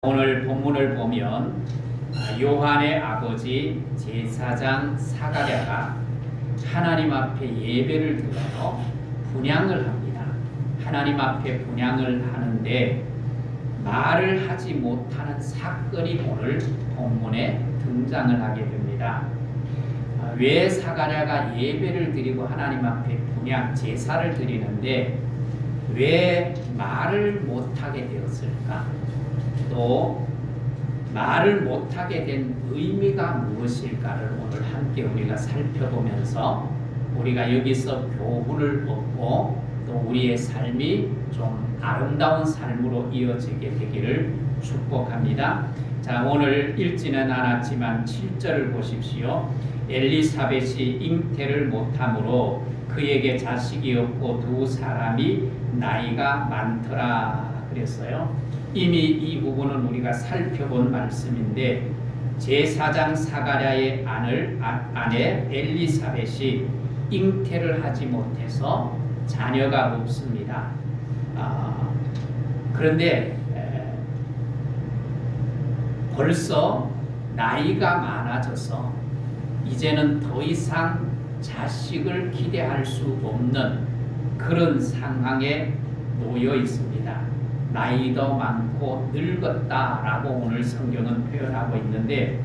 오늘 본문을 보면 요한의 아버지 제사장 사가랴가 하나님 앞에 예배를 드려 분향을 합니다. 하나님 앞에 분향을 하는데 말을 하지 못하는 사건이 오늘 본문에 등장을 하게 됩니다. 왜 사가랴가 예배를 드리고 하나님 앞에 분향 제사를 드리는데 왜 말을 못하게 되었을까? 또 말을 못하게 된 의미가 무엇일까를 오늘 함께 우리가 살펴보면서 우리가 여기서 교훈을 얻고 또 우리의 삶이 좀 아름다운 삶으로 이어지게 되기를 축복합니다. 자, 오늘 읽지는 않았지만 7절을 보십시오. 엘리사벳이 잉태를 못함으로 그에게 자식이 없고 두 사람이 나이가 많더라 그랬어요. 이미 이 부분은 우리가 살펴본 말씀인데 제사장 사가랴의 아내 엘리사벳이 잉태를 하지 못해서 자녀가 없습니다. 그런데 벌써 나이가 많아져서 이제는 더 이상 자식을 기대할 수 없는 그런 상황에 놓여 있습니다. 나이도 많고 늙었다라고 오늘 성경은 표현하고 있는데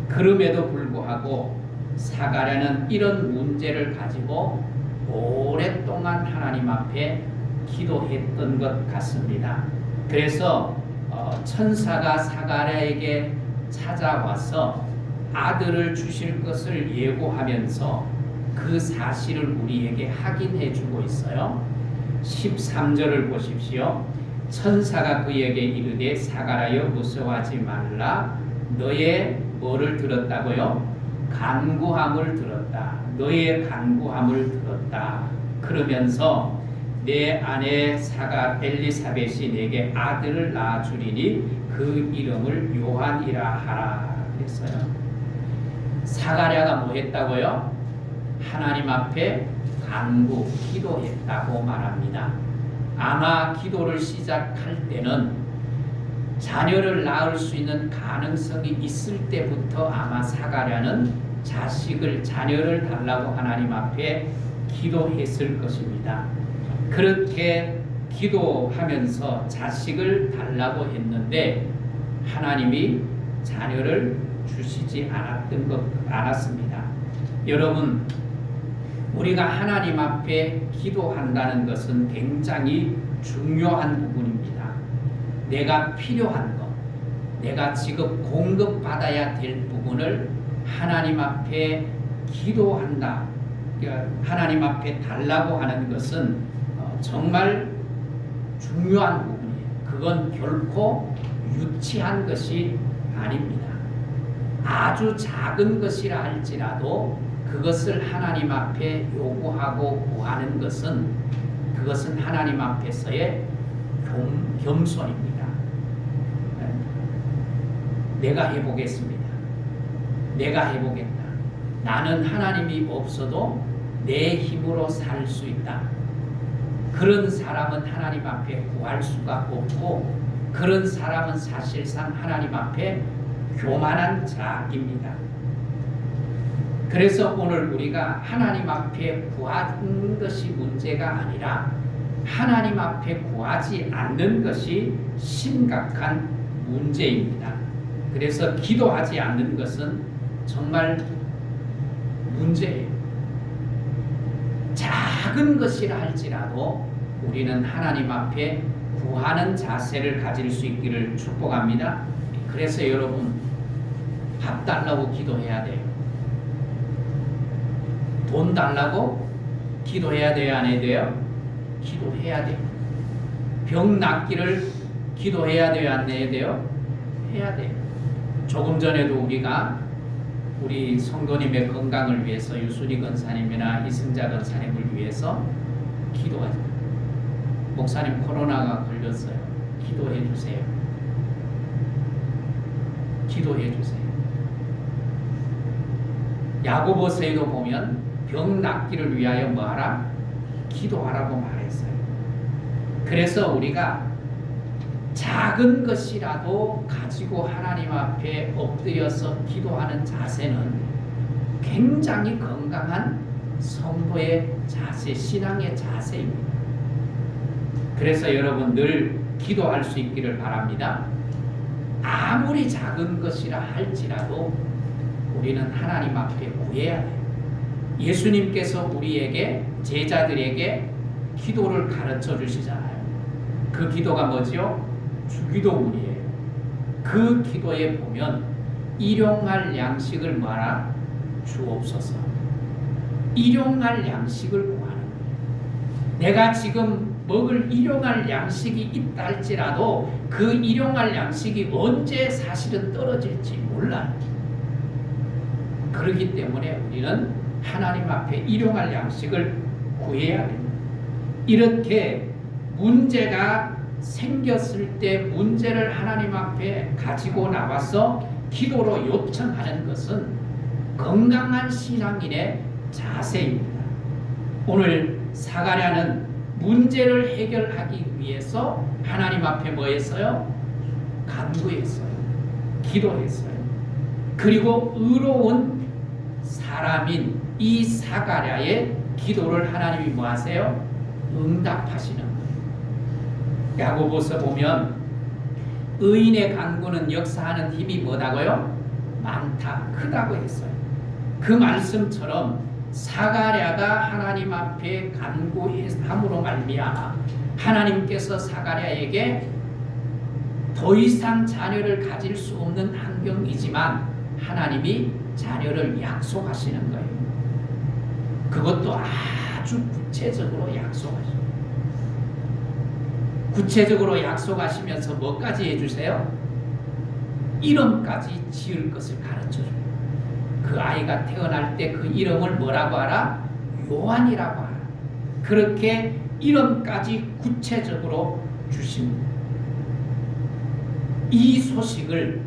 그럼에도 불구하고 사가랴는 이런 문제를 가지고 오랫동안 하나님 앞에 기도했던 것 같습니다. 그래서 천사가 사가랴에게 찾아와서 아들을 주실 것을 예고하면서 그 사실을 우리에게 확인해 주고 있어요. 13절을 보십시오. 천사가 그에게 이르되 사가랴여 무서워하지 말라. 너의 뭐를 들었다고요? 간구함을 들었다. 너의 간구함을 들었다. 그러면서 내 아내 엘리사벳이 내게 아들을 낳아주리니 그 이름을 요한이라 하라 그랬어요. 사가랴가 뭐 했다고요? 하나님 앞에 간구, 기도했다고 말합니다. 아마 기도를 시작할 때는 자녀를 낳을 수 있는 가능성이 있을 때부터 아마 사가랴는 자녀를 달라고 하나님 앞에 기도했을 것입니다. 그렇게 기도하면서 자식을 달라고 했는데 하나님이 자녀를 주시지 않았습니다. 여러분, 우리가 하나님 앞에 기도한다는 것은 굉장히 중요한 부분입니다. 내가 필요한 것, 내가 지금 공급받아야 될 부분을 하나님 앞에 기도한다. 하나님 앞에 달라고 하는 것은 정말 중요한 부분이에요. 그건 결코 유치한 것이 아닙니다. 아주 작은 것이라 할지라도 그것을 하나님 앞에 요구하고 구하는 것은 그것은 하나님 앞에서의 겸손입니다. 내가 해보겠습니다. 내가 해보겠다. 나는 하나님이 없어도 내 힘으로 살 수 있다. 그런 사람은 하나님 앞에 구할 수가 없고 그런 사람은 사실상 하나님 앞에 교만한 자입니다. 그래서 오늘 우리가 하나님 앞에 구하는 것이 문제가 아니라 하나님 앞에 구하지 않는 것이 심각한 문제입니다. 그래서 기도하지 않는 것은 정말 문제예요. 작은 것이라 할지라도 우리는 하나님 앞에 구하는 자세를 가질 수 있기를 축복합니다. 그래서 여러분, 밥 달라고 기도해야 돼요. 돈 달라고 기도해야 돼요? 안 해야 돼요? 기도해야 돼요. 병 낫기를 기도해야 돼요? 안 해야 돼요? 해야 돼요. 조금 전에도 우리 성도님의 건강을 위해서 유순희 권사님이나 이승자 권사님을 위해서 기도하죠. 목사님 코로나가 걸렸어요. 기도해 주세요. 기도해 주세요. 야고보서에도 보면 병 낫기를 위하여 뭐하라? 기도하라고 말했어요. 그래서 우리가 작은 것이라도 가지고 하나님 앞에 엎드려서 기도하는 자세는 굉장히 건강한 성도의 자세, 신앙의 자세입니다. 그래서 여러분 늘 기도할 수 있기를 바랍니다. 아무리 작은 것이라 할지라도 우리는 하나님 앞에 구해야 돼요. 예수님께서 우리에게, 제자들에게 기도를 가르쳐 주시잖아요. 그 기도가 뭐지요? 주기도문이에요. 그 기도에 보면 일용할 양식을 뭐하라? 주옵소서. 일용할 양식을 구하는 거예요. 내가 지금 먹을 일용할 양식이 있다 할지라도 그 일용할 양식이 언제 사실은 떨어질지 몰라요. 그렇기 때문에 우리는 하나님 앞에 일용할 양식을 구해야 됩니다. 이렇게 문제가 생겼을 때 문제를 하나님 앞에 가지고 나와서 기도로 요청하는 것은 건강한 신앙인의 자세입니다. 오늘 사가랴는 문제를 해결하기 위해서 하나님 앞에 뭐 했어요? 간구했어요. 기도했어요. 그리고 의로운 사람인 이 사가랴의 기도를 하나님이 뭐 하세요? 응답하시는 거예요. 야고보서 보면 의인의 간구는 역사하는 힘이 뭐다고요? 많다, 크다고 했어요. 그 말씀처럼 사가랴가 하나님 앞에 간구함으로 말미암아 하나님께서 사가랴에게 더 이상 자녀를 가질 수 없는 환경이지만 하나님이 자녀를 약속하시는 거예요. 그것도 아주 구체적으로 약속하시죠. 구체적으로 약속하시면서 뭐까지 해주세요? 이름까지 지을 것을 가르쳐줘요. 그 아이가 태어날 때 그 이름을 뭐라고 하라? 요한이라고 하라. 그렇게 이름까지 구체적으로 주십니다. 이 소식을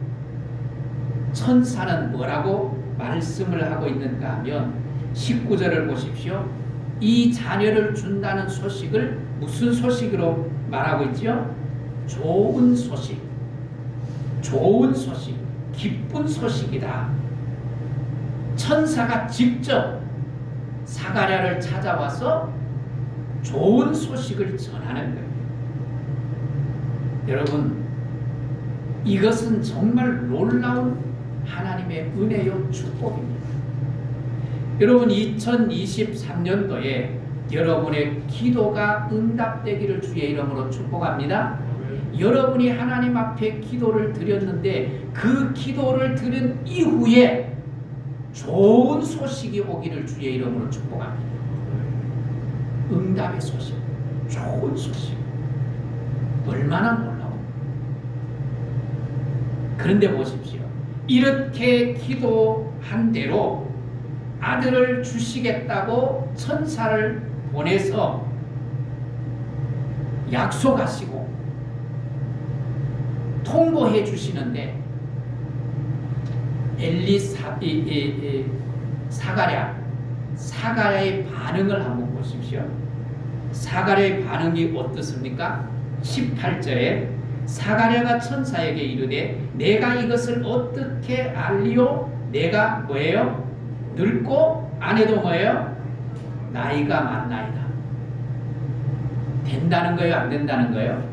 천사는 뭐라고 말씀을 하고 있는가 하면 19절을 보십시오. 이 자녀를 준다는 소식을 무슨 소식으로 말하고 있죠? 좋은 소식, 좋은 소식, 기쁜 소식이다. 천사가 직접 사가랴를 찾아와서 좋은 소식을 전하는 거예요. 여러분, 이것은 정말 놀라운 하나님의 은혜요 축복입니다. 여러분, 2023년도에 여러분의 기도가 응답되기를 주의 이름으로 축복합니다. 여러분이 하나님 앞에 기도를 드렸는데 그 기도를 들은 이후에 좋은 소식이 오기를 주의 이름으로 축복합니다. 응답의 소식, 좋은 소식. 얼마나 놀라워. 그런데 보십시오. 이렇게 기도한 대로 아들을 주시겠다고 천사를 보내서 약속하시고 통보해 주시는데 사가랴의 반응을 한번 보십시오. 사가랴의 반응이 어떻습니까? 18절에 사가랴가 천사에게 이르되 내가 이것을 어떻게 알리오? 내가 뭐예요? 늙고 아내도 뭐예요? 나이가 많나이다. 된다는 거예요? 안 된다는 거예요?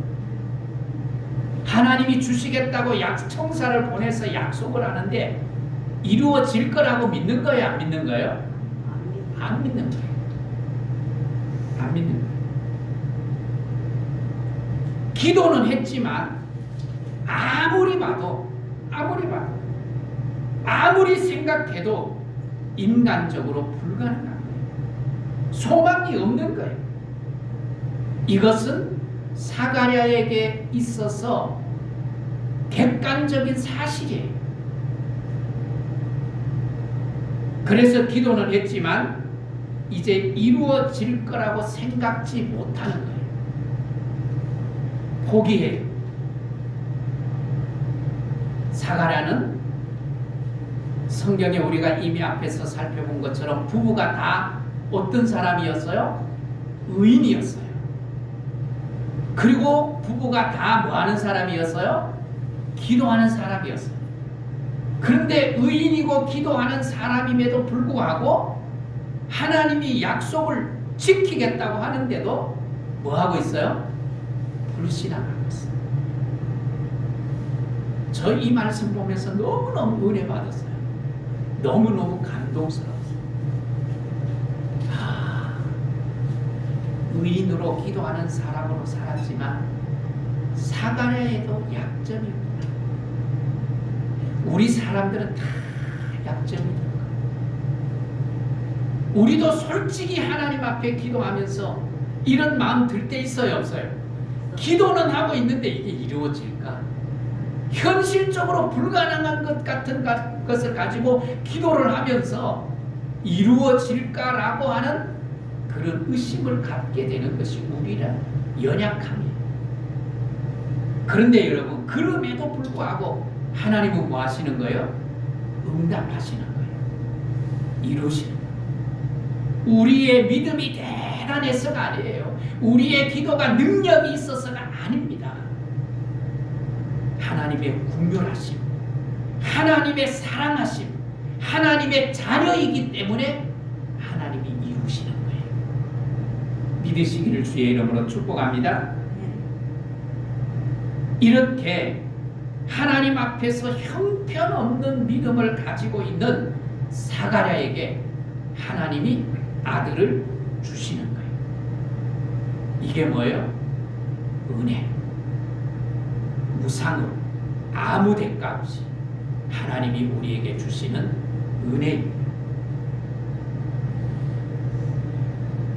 하나님이 주시겠다고 천사를 보내서 약속을 하는데 이루어질 거라고 믿는 거예요? 안 믿는 거예요? 안 믿는 거예요. 안 믿는 거예요. 기도는 했지만 아무리 봐도 아무리 생각해도 인간적으로 불가능한 거예요. 소망이 없는 거예요. 이것은 사가랴에게 있어서 객관적인 사실이에요. 그래서 기도는 했지만 이제 이루어질 거라고 생각지 못하는 거예요. 포기해요. 사가랴는 성경에 우리가 이미 앞에서 살펴본 것처럼 부부가 다 어떤 사람이었어요? 의인이었어요. 그리고 부부가 다 뭐 하는 사람이었어요? 기도하는 사람이었어요. 그런데 의인이고 기도하는 사람임에도 불구하고 하나님이 약속을 지키겠다고 하는데도 뭐 하고 있어요? 불신앙하고 있어요. 저 이 말씀 보면서 너무너무 은혜 받았어요. 너무너무 감동스러웠어요. 의인으로 기도하는 사람으로 살았지만 사가랴에도 약점이 있구나. 우리 사람들은 다 약점이 있는 거예요. 우리도 솔직히 하나님 앞에 기도하면서 이런 마음 들 때 있어요, 없어요? 기도는 하고 있는데 이게 이루어질까? 현실적으로 불가능한 것 같은 것을 가지고 기도를 하면서 이루어질까라고 하는 그런 의심을 갖게 되는 것이 우리의 연약함이에요. 그런데 여러분, 그럼에도 불구하고 하나님은 뭐 하시는 거예요? 응답하시는 거예요. 이루시는 거예요. 우리의 믿음이 대단해서가 아니에요. 우리의 기도가 능력이 있어서가 아닙니다. 하나님의 긍휼하심, 하나님의 사랑하심, 하나님의 자녀이기 때문에 하나님이 이루시는 거예요. 믿으시기를 주의 이름으로 축복합니다. 이렇게 하나님 앞에서 형편없는 믿음을 가지고 있는 사가랴에게 하나님이 아들을 주시는 거예요. 이게 뭐예요? 은혜. 무상으로 아무 대가 없이 하나님이 우리에게 주시는 은혜입니다.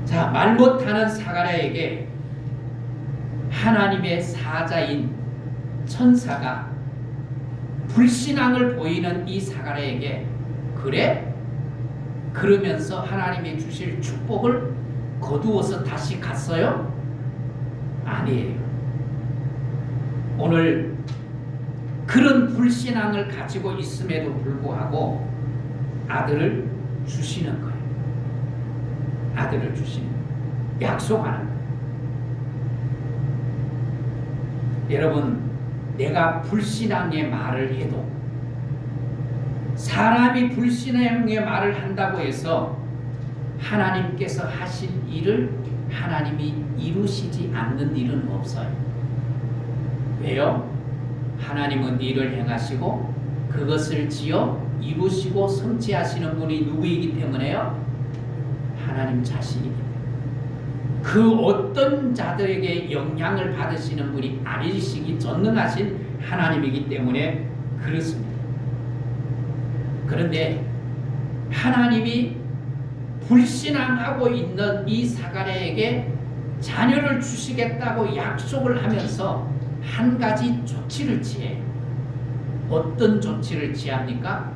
자, 말 못하는 사가랴에게 하나님의 사자인 천사가 불신앙을 보이는 이 사가랴에게 그래? 그러면서 하나님이 주실 축복을 거두어서 다시 갔어요? 아니에요. 오늘 그런 불신앙을 가지고 있음에도 불구하고 아들을 주시는 거예요. 아들을 주시는 거예요. 약속하는 거예요. 여러분, 내가 불신앙의 말을 해도 사람이 불신앙의 말을 한다고 해서 하나님께서 하실 일을 하나님이 이루시지 않는 일은 없어요. 왜요? 하나님은 일을 행하시고 그것을 지어 이루시고 성취하시는 분이 누구이기 때문에요? 하나님 자신이기 때문에. 그 어떤 자들에게 영향을 받으시는 분이 아니시기 전능하신 하나님이기 때문에 그렇습니다. 그런데 하나님이 불신앙하고 있는 이 사가랴에게 자녀를 주시겠다고 약속을 하면서 한 가지 조치를 취해요. 어떤 조치를 취합니까?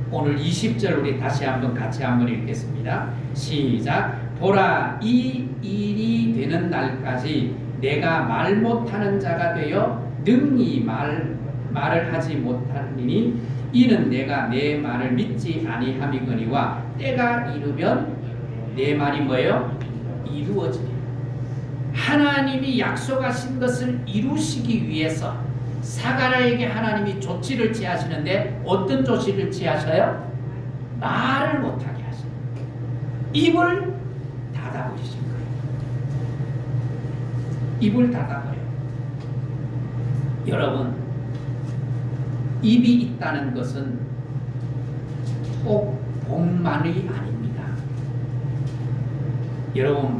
오늘 20절 우리 다시 한번 같이 한번 읽겠습니다. 시작. 보라, 이 일이 되는 날까지 내가 말 못하는 자가 되어 능히 말을 하지 못하리니 이는 내가 내 말을 믿지 아니함이거니와 때가 이르면 내 말이 뭐예요? 이루어지리라. 하나님이 약속하신 것을 이루시기 위해서 사가랴에게 하나님이 조치를 취하시는데 어떤 조치를 취하셔요? 말을 못하게 하시는 거예요. 입을 닫아버리신 거예요. 입을 닫아버려요. 여러분, 입이 있다는 것은 꼭 복만이 아닙니다. 여러분,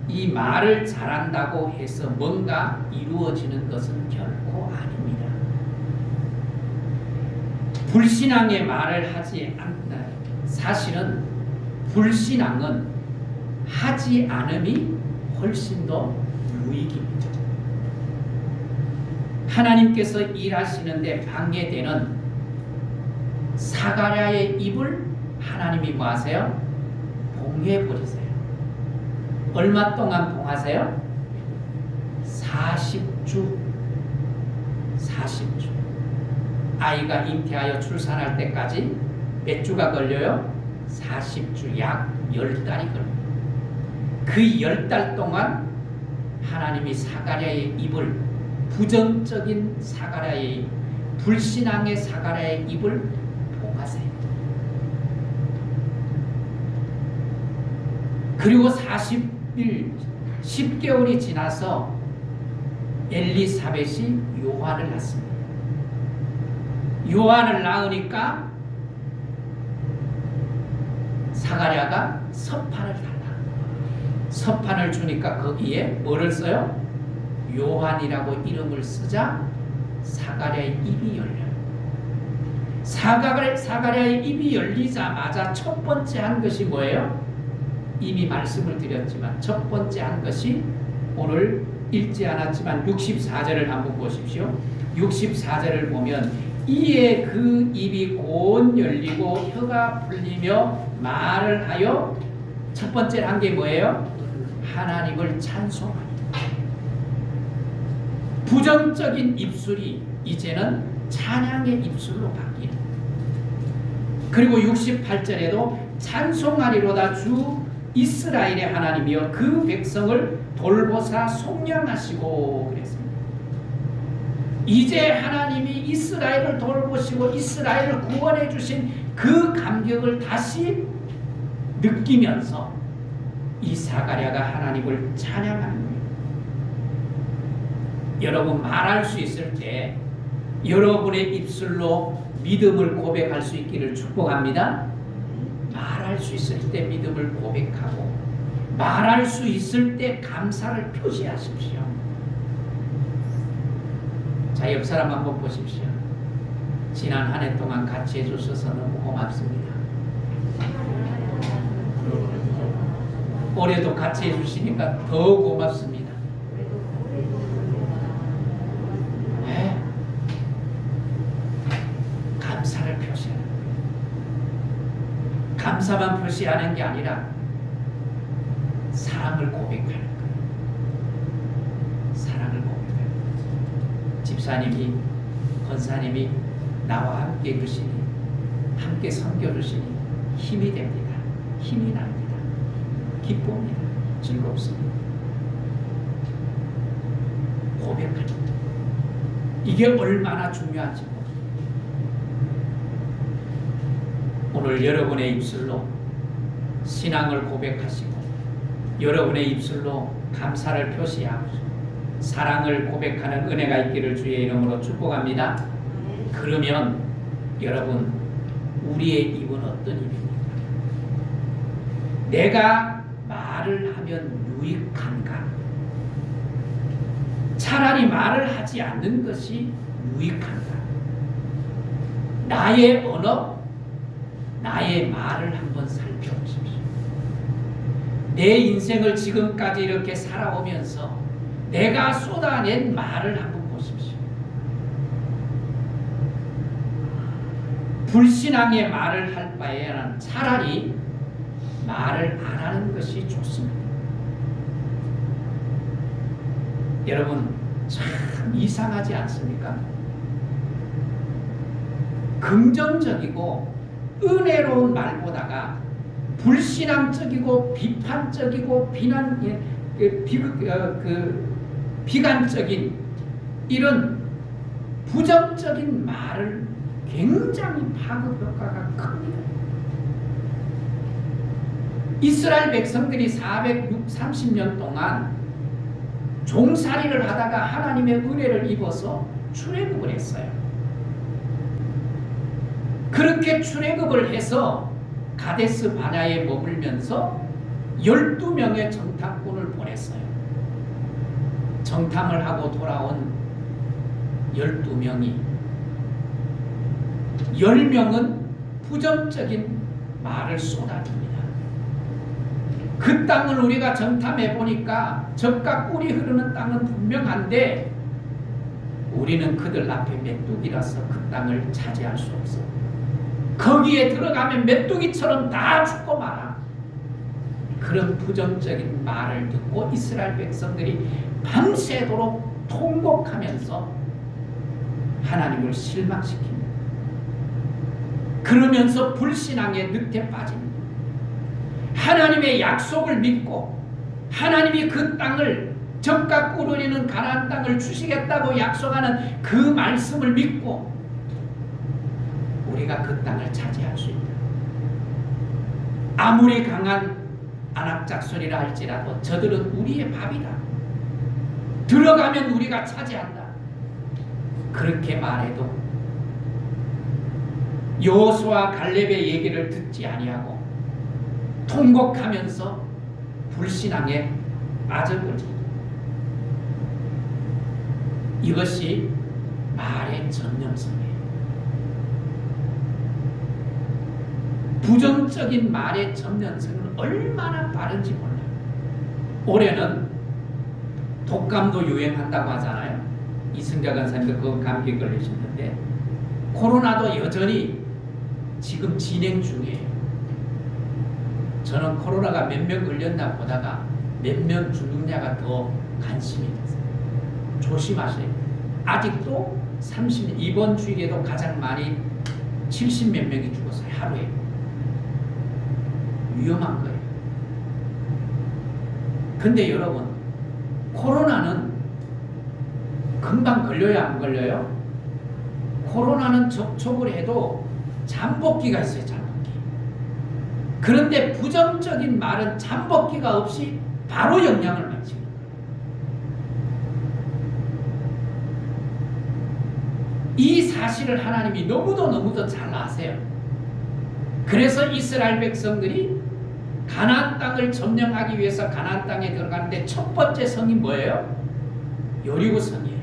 이 말을 잘한다고 해서 뭔가 이루어지는 것은 결코 아닙니다. 불신앙의 말을 하지 않다. 사실은 불신앙은 하지 않음이 훨씬 더 유익입니다. 하나님께서 일하시는데 방해되는 사가랴의 입을 하나님이 뭐 하세요? 봉해버리세요. 얼마 동안 봉하세요? 40주. 아이가 잉태하여 출산할 때까지 몇 주가 걸려요? 40주, 약 10달이 걸려요. 그 10달 동안 하나님이 사가랴의 입을, 부정적인 사가랴의 입, 불신앙의 사가랴의 입을 봉하세요. 그리고 40일 10개월이 지나서 엘리사벳이 요한을 낳습니다. 요한을 낳으니까 사가랴가 서판을 달라. 서판을 주니까 거기에 뭐를 써요? 요한이라고 이름을 쓰자 사가랴의 입이 열려요. 사가랴의 입이 열리자마자 첫 번째 한 것이 뭐예요? 이미 말씀을 드렸지만 첫 번째 한 것이 오늘 읽지 않았지만 64절을 한번 보십시오. 64절을 보면 이에 그 입이 곧 열리고 혀가 풀리며 말을 하여 첫 번째 한 게 뭐예요? 하나님을 찬송하니. 부정적인 입술이 이제는 찬양의 입술로 바뀌는. 그리고 68절에도 찬송하리로다 주 이스라엘의 하나님이여 그 백성을 돌보사 속량하시고 그랬습니다. 이제 하나님이 이스라엘을 돌보시고 이스라엘을 구원해 주신 그 감격을 다시 느끼면서 이 사가랴가 하나님을 찬양하는 거예요. 여러분 말할 수 있을 때 여러분의 입술로 믿음을 고백할 수 있기를 축복합니다. 말할 수 있을 때 믿음을 고백하고 말할 수 있을 때 감사를 표시하십시오. 자, 옆 사람 한번 보십시오. 지난 한 해 동안 같이 해주셔서 너무 고맙습니다. 올해도 같이 해주시니까 더 고맙습니다. 네. 감사를 표시하는 거예요. 감사만 표시하는 게 아니라 사랑을 고백하는 거예요. 사랑을 고백하는 거예요. 집사님이, 권사님이 나와 함께 해주시니, 함께 섬겨주시니 힘이 됩니다. 힘이 납니다. 기쁩니다. 즐겁습니다. 고백하는 이게 얼마나 중요한지 오늘 여러분의 입술로 신앙을 고백하시고 여러분의 입술로 감사를 표시하고 사랑을 고백하는 은혜가 있기를 주의 이름으로 축복합니다. 그러면 여러분 우리의 입은 어떤 입입니까? 내가 말을 하면 유익한가? 차라리 말을 하지 않는 것이 유익한가? 나의 언어, 나의 말을 한번 살펴보십시오. 내 인생을 지금까지 이렇게 살아오면서 내가 쏟아낸 말을 한번 보십시오. 불신앙의 말을 할 바에는 차라리 말을 안 하는 것이 좋습니다. 여러분 참 이상하지 않습니까? 긍정적이고 은혜로운 말보다가 불신앙적이고 비판적이고 비관적인 이런 부정적인 말을 굉장히 파급 효과가 큽니다. 이스라엘 백성들이 430년 동안 종살이를 하다가 하나님의 은혜를 입어서 출애굽을 했어요. 그렇게 출애굽을 해서 가데스 바냐에 머물면서 12명의 정탐꾼을 보냈어요. 정탐을 하고 돌아온 12명이 10명은 부정적인 말을 쏟아줍니다. 그 땅을 우리가 정탐해 보니까 적과 꿀이 흐르는 땅은 분명한데 우리는 그들 앞에 메뚜기라서 그 땅을 차지할 수 없어. 거기에 들어가면 메뚜기처럼 다 죽고 말아. 그런 부정적인 말을 듣고 이스라엘 백성들이 밤새도록 통곡하면서 하나님을 실망시킵니다. 그러면서 불신앙의 늪에 빠집니다. 하나님의 약속을 믿고 하나님이 그 땅을 적과 꿀으리는 가나안 땅을 주시겠다고 약속하는 그 말씀을 믿고 우리가 그 땅을 차지할 수 있다. 아무리 강한 안악작소리라 할지라도 저들은 우리의 밥이다. 들어가면 우리가 차지한다. 그렇게 말해도 여호수아 갈렙의 얘기를 듣지 아니하고 통곡하면서 불신앙에 빠져버리고, 이것이 말의 전념성이에요. 부정적인 말의 전념성은 얼마나 빠른지 몰라요. 올해는 독감도 유행한다고 하잖아요. 이승자 간사님도 그 감기에 걸리셨는데, 코로나도 여전히 지금 진행 중이에요. 저는 코로나가 몇 명 걸렸나 보다가 몇 명 죽느냐가 더 관심이 됐어요. 조심하세요. 아직도 30년, 이번 주일에도 가장 많이 70몇 명이 죽었어요. 하루에. 위험한 거예요. 근데 여러분, 코로나는 금방 걸려야 안 걸려요? 코로나는 접촉을 해도 잠복기가 있어요. 잠복기. 그런데 부정적인 말은 잠복기가 없이 바로 영향을 미치는 거예요. 이 사실을 하나님이 너무도 잘 아세요. 그래서 이스라엘 백성들이 가나안 땅을 점령하기 위해서 가나안 땅에 들어가는데 첫 번째 성이 뭐예요? 여리고 성이에요.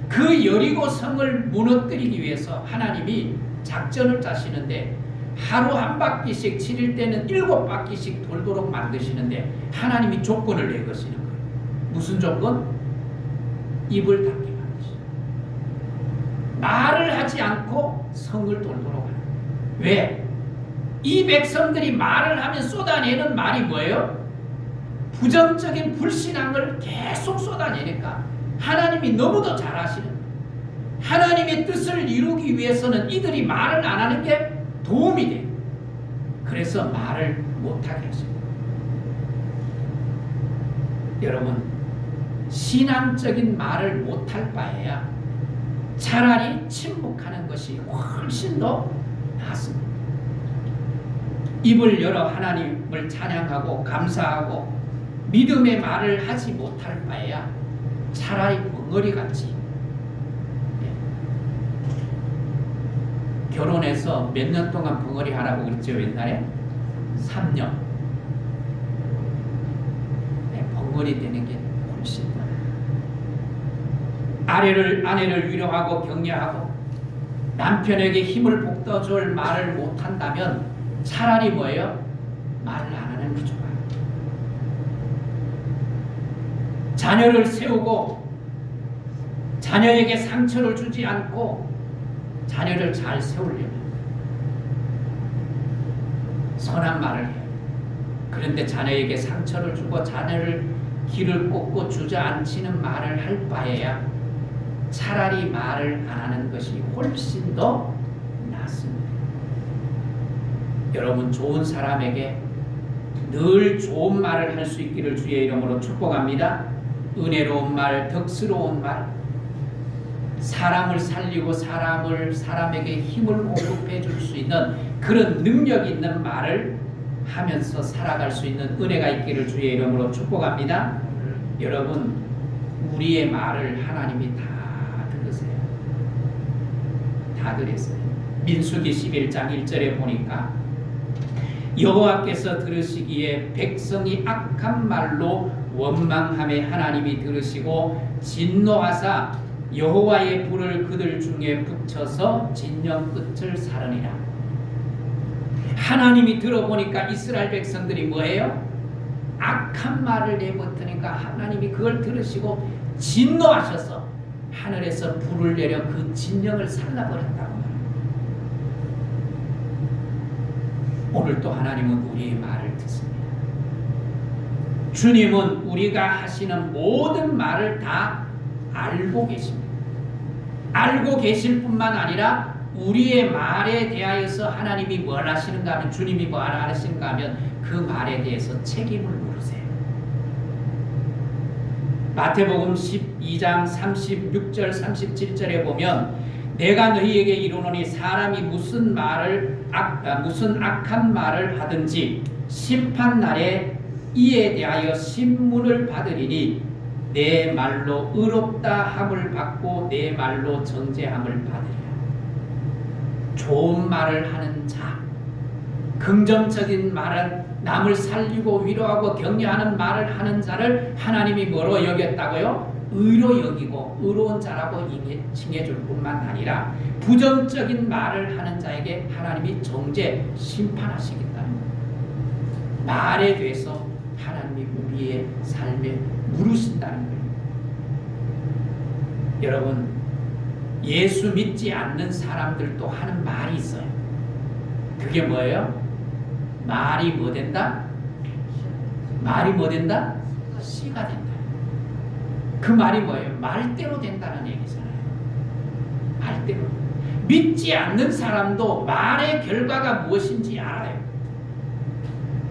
그 여리고 성을 무너뜨리기 위해서 하나님이 작전을 짜시는데, 하루 한 바퀴씩, 7일 때는 7바퀴씩 돌도록 만드시는데 하나님이 조건을 내거시는 거예요. 무슨 조건? 입을 닫게 만드시는 거예요. 말을 하지 않고 성을 돌도록 하는 거예요. 왜? 이 백성들이 말을 하면 쏟아내는 말이 뭐예요? 부정적인 불신앙을 계속 쏟아내니까 하나님이 너무도 잘 아시는 거예요. 하나님의 뜻을 이루기 위해서는 이들이 말을 안 하는 게 도움이 돼요. 그래서 말을 못하게 하십니다. 여러분, 신앙적인 말을 못할 바에야 차라리 침묵하는 것이 훨씬 더 낫습니다. 입을 열어 하나님을 찬양하고 감사하고 믿음의 말을 하지 못할 바에야 차라리 벙어리같이, 결혼해서 몇 년 동안 벙어리 하라고 그랬죠, 옛날에? 3년. 벙어리 되는 게 훨씬 더. 아내를 위로하고 격려하고 남편에게 힘을 북돋을 말을 못한다면 차라리 뭐예요? 말을 안 하는 게 좋아요. 자녀를 세우고 자녀에게 상처를 주지 않고 자녀를 잘 세우려면 선한 말을 해요. 그런데 자녀에게 상처를 주고 자녀를 길을 꽂고 주저앉히는 말을 할 바에야 차라리 말을 안 하는 것이 훨씬 더 낫습니다. 여러분, 좋은 사람에게 늘 좋은 말을 할 수 있기를 주의 이름으로 축복합니다. 은혜로운 말, 덕스러운 말, 사람을 살리고 사람에게 힘을 공급해 줄 수 있는 그런 능력 있는 말을 하면서 살아갈 수 있는 은혜가 있기를 주의 이름으로 축복합니다. 여러분, 우리의 말을 하나님이 다 들으세요. 다 들으세요. 민수기 11장 1절에 보니까 여호와께서 들으시기에 백성이 악한 말로 원망함에 하나님이 들으시고 진노하사 여호와의 불을 그들 중에 붙여서 진영 끝을 사르니라. 하나님이 들어보니까 이스라엘 백성들이 뭐예요? 악한 말을 내뱉으니까 하나님이 그걸 들으시고 진노하셔서 하늘에서 불을 내려 그 진영을 살라버렸다고. 오늘도 하나님은 우리의 말을 듣습니다. 주님은 우리가 하시는 모든 말을 다 알고 계십니다. 알고 계실 뿐만 아니라 우리의 말에 대하여서 하나님이 뭘 하시는가 하면, 주님이 뭘 하시는가 하면 그 말에 대해서 책임을 물으세요. 마태복음 12장 36절 37절에 보면 내가 너희에게 이르노니 사람이 무슨 악한 말을 하든지 심판날에 이에 대하여 신문을 받으리니 내 말로 의롭다 함을 받고 내 말로 정죄함을 받으리라. 좋은 말을 하는 자, 긍정적인 말은 남을 살리고 위로하고 격려하는 말을 하는 자를 하나님이 뭐로 여겼다고요? 의로 여기고 의로운 자라고 칭해줄 뿐만 아니라 부정적인 말을 하는 자에게 하나님이 정죄, 심판하시겠다는 거예요. 말에 대해서 하나님이 우리의 삶에 물으신다는 거예요. 여러분, 예수 믿지 않는 사람들도 하는 말이 있어요. 그게 뭐예요? 말이 뭐 된다? 말이 뭐 된다? 씨가 된다. 그 말이 뭐예요? 말대로 된다는 얘기잖아요. 말대로. 믿지 않는 사람도 말의 결과가 무엇인지 알아요.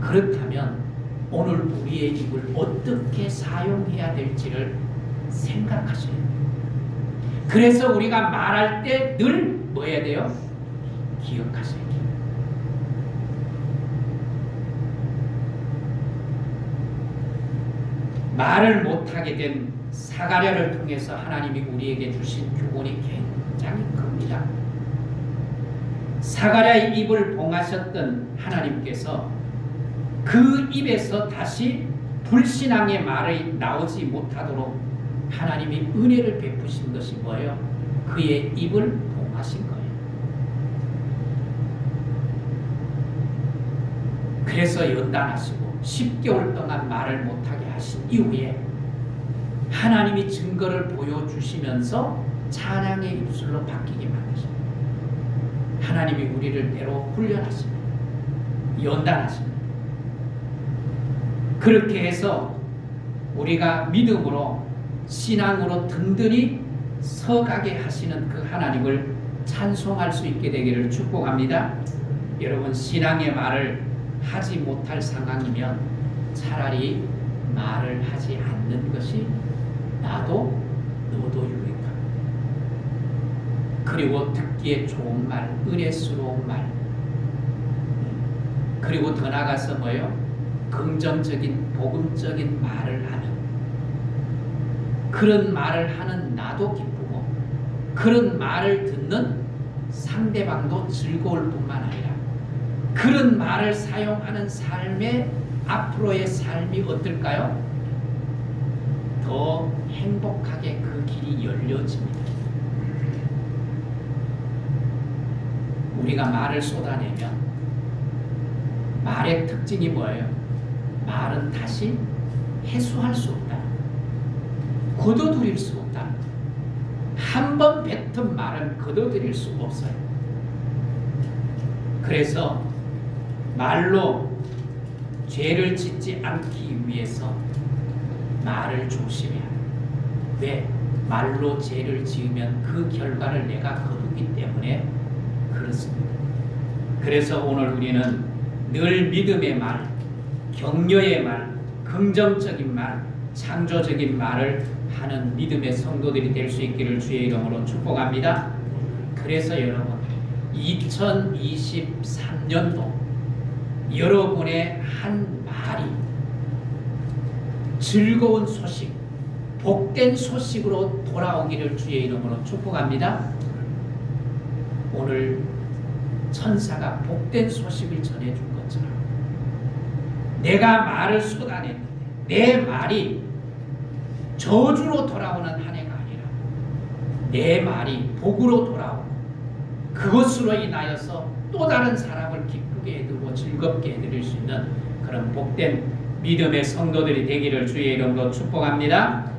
그렇다면 오늘 우리의 입을 어떻게 사용해야 될지를 생각하셔야 돼요. 그래서 우리가 말할 때 늘 뭐 해야 돼요? 기억하셔야 돼요. 말을 못하게 된 사가랴를 통해서 하나님이 우리에게 주신 교훈이 굉장히 큽니다. 사가랴의 입을 봉하셨던 하나님께서 그 입에서 다시 불신앙의 말이 나오지 못하도록 하나님이 은혜를 베푸신 것이 뭐예요? 그의 입을 봉하신 거예요. 그래서 연단하시고 10개월 동안 말을 못하게 하신 이후에 하나님이 증거를 보여주시면서 찬양의 입술로 바뀌게 만드십니다. 하나님이 우리를 때로 훈련하십니다. 연단하십니다. 그렇게 해서 우리가 믿음으로 신앙으로 든든히 서가게 하시는 그 하나님을 찬송할 수 있게 되기를 축복합니다. 여러분, 신앙의 말을 하지 못할 상황이면 차라리 말을 하지 않는 것이 나도 너도 유익합니다. 그리고 듣기에 좋은 말, 은혜스러운 말, 그리고 더 나아가서 뭐예요? 긍정적인 복음적인 말을 하는, 그런 말을 하는 나도 기쁘고 그런 말을 듣는 상대방도 즐거울 뿐만 아니라 그런 말을 사용하는 삶의 앞으로의 삶이 어떨까요? 더 행복하게 그 길이 열려집니다. 우리가 말을 쏟아내면 말의 특징이 뭐예요? 말은 다시 해소할 수 없다. 거둬들일 수 없다. 한 번 뱉은 말은 거둬들일 수 없어요. 그래서 말로 죄를 짓지 않기 위해서 말을 조심해야 해요. 왜? 말로 죄를 지으면 그 결과를 내가 거두기 때문에 그렇습니다. 그래서 오늘 우리는 늘 믿음의 말, 격려의 말, 긍정적인 말, 창조적인 말을 하는 믿음의 성도들이 될 수 있기를 주의 이름으로 축복합니다. 그래서 여러분, 2023년도 여러분의 한 말이 즐거운 소식, 복된 소식으로 돌아오기를 주의 이름으로 축복합니다. 오늘 천사가 복된 소식을 전해준 것처럼 내가 말을 쏟아냈는데 내 말이 저주로 돌아오는 한 해가 아니라 내 말이 복으로 돌아오고 그것으로 인하여서 또 다른 사람을 기쁘게 해드리고 즐겁게 해드릴 수 있는 그런 복된 믿음의 성도들이 되기를 주의 이름으로 축복합니다.